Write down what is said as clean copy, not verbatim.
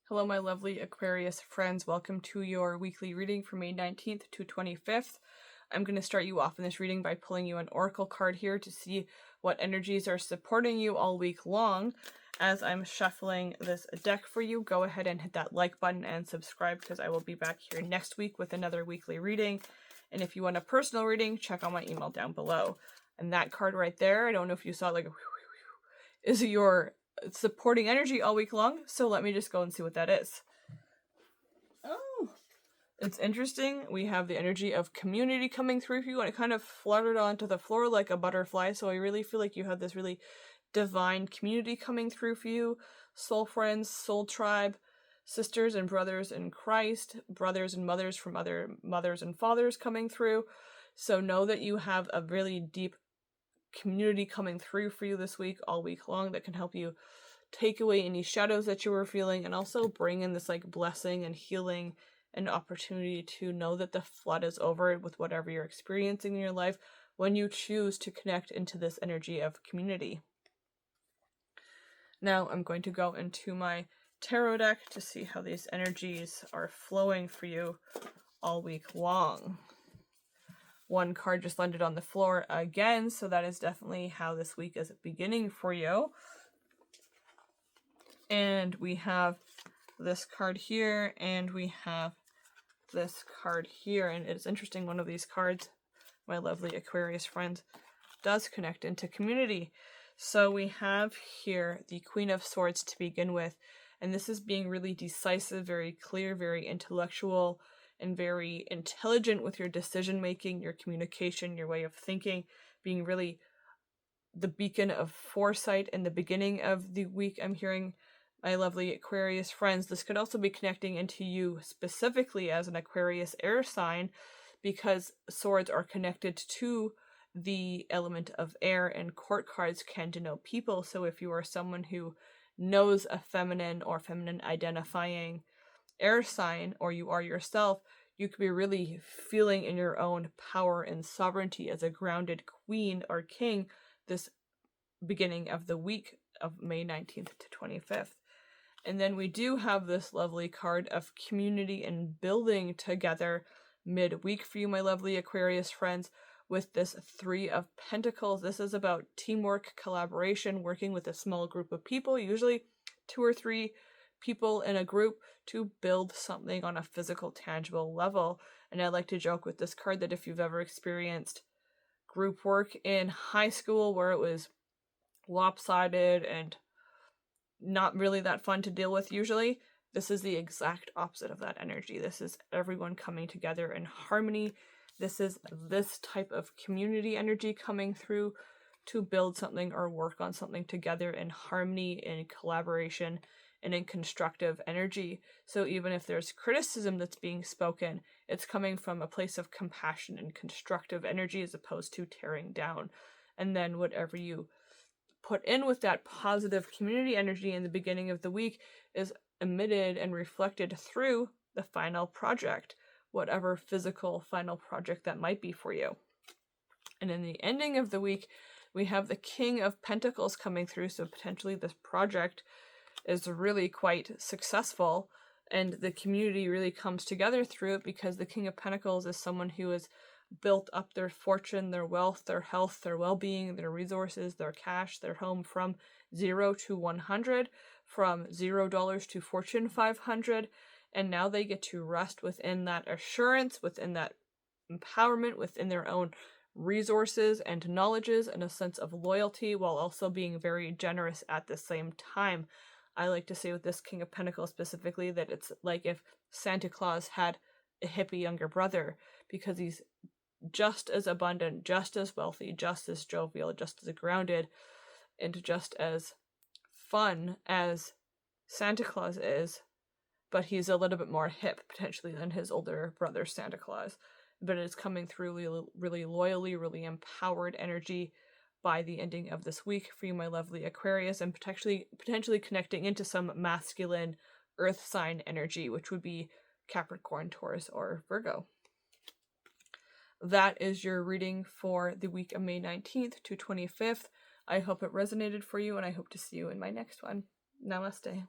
Hello, my lovely Aquarius friends. Welcome to your weekly reading for May 19th to 25th. I'm going to start you off in this reading by pulling you an oracle card here to see what energies are supporting you all week long. As I'm shuffling this deck for you, go ahead and hit that like button and subscribe because I will be back here next week with another weekly reading. And if you want a personal reading, check out my email down below. And that card right there, I don't know if you saw it, like, is your supporting energy all week long, so let me just go and see what that is. Oh, it's interesting. We have the energy of community coming through for you, and it kind of fluttered onto the floor like a butterfly, so I really feel like you have this really divine community coming through for you. Soul friends, soul tribe, sisters and brothers in Christ, brothers and mothers from other mothers and fathers coming through. So know that you have a really deep community coming through for you this week, all week long, that can help you take away any shadows that you were feeling and also bring in this like blessing and healing and opportunity to know that the flood is over with whatever you're experiencing in your life when you choose to connect into this energy of community. Now I'm going to go into my tarot deck to see how these energies are flowing for you all week long. One card just landed on the floor again, so that is definitely how this week is beginning for you. And we have this card here, and we have this card here. And it's interesting, one of these cards, my lovely Aquarius friends, does connect into community. So we have here the Queen of Swords to begin with, and this is being really decisive, very clear, very intellectual, and very intelligent with your decision making, your communication, your way of thinking, being really the beacon of foresight in the beginning of the week. I'm hearing, my lovely Aquarius friends, this could also be connecting into you specifically as an Aquarius air sign, because swords are connected to the element of air, and court cards can denote people. So if you are someone who knows a feminine or feminine identifying air sign, or you are yourself, you could be really feeling in your own power and sovereignty as a grounded queen or king this beginning of the week of May 19th to 25th. And then we do have this lovely card of community and building together midweek for you, my lovely Aquarius friends, with this Three of Pentacles. This is about teamwork, collaboration, working with a small group of people, usually 2 or 3 people in a group, to build something on a physical, tangible level. And I like to joke with this card that if you've ever experienced group work in high school where it was lopsided and not really that fun to deal with usually, this is the exact opposite of that energy. This is everyone coming together in harmony. This is this type of community energy coming through to build something or work on something together in harmony, in collaboration, and in constructive energy. So even if there's criticism that's being spoken, it's coming from a place of compassion and constructive energy as opposed to tearing down. And then whatever you put in with that positive community energy in the beginning of the week is emitted and reflected through the final project, whatever physical final project that might be for you. And in the ending of the week, we have the King of Pentacles coming through, so potentially this project is really quite successful, and the community really comes together through it, because the King of Pentacles is someone who has built up their fortune, their wealth, their health, their well-being, their resources, their cash, their home from 0 to 100, from $0 to Fortune 500, and now they get to rest within that assurance, within that empowerment, within their own resources and knowledges, and a sense of loyalty, while also being very generous at the same time. I like to say with this King of Pentacles specifically that it's like if Santa Claus had a hippie younger brother, because he's just as abundant, just as wealthy, just as jovial, just as grounded, and just as fun as Santa Claus is, but he's a little bit more hip potentially than his older brother Santa Claus. But it's coming through really, really loyally, really empowered energy by the ending of this week for you, my lovely Aquarius, and potentially connecting into some masculine earth sign energy, which would be Capricorn, Taurus, or Virgo. That is your reading for the week of May 19th to 25th. I hope it resonated for you, and I hope to see you in my next one. Namaste.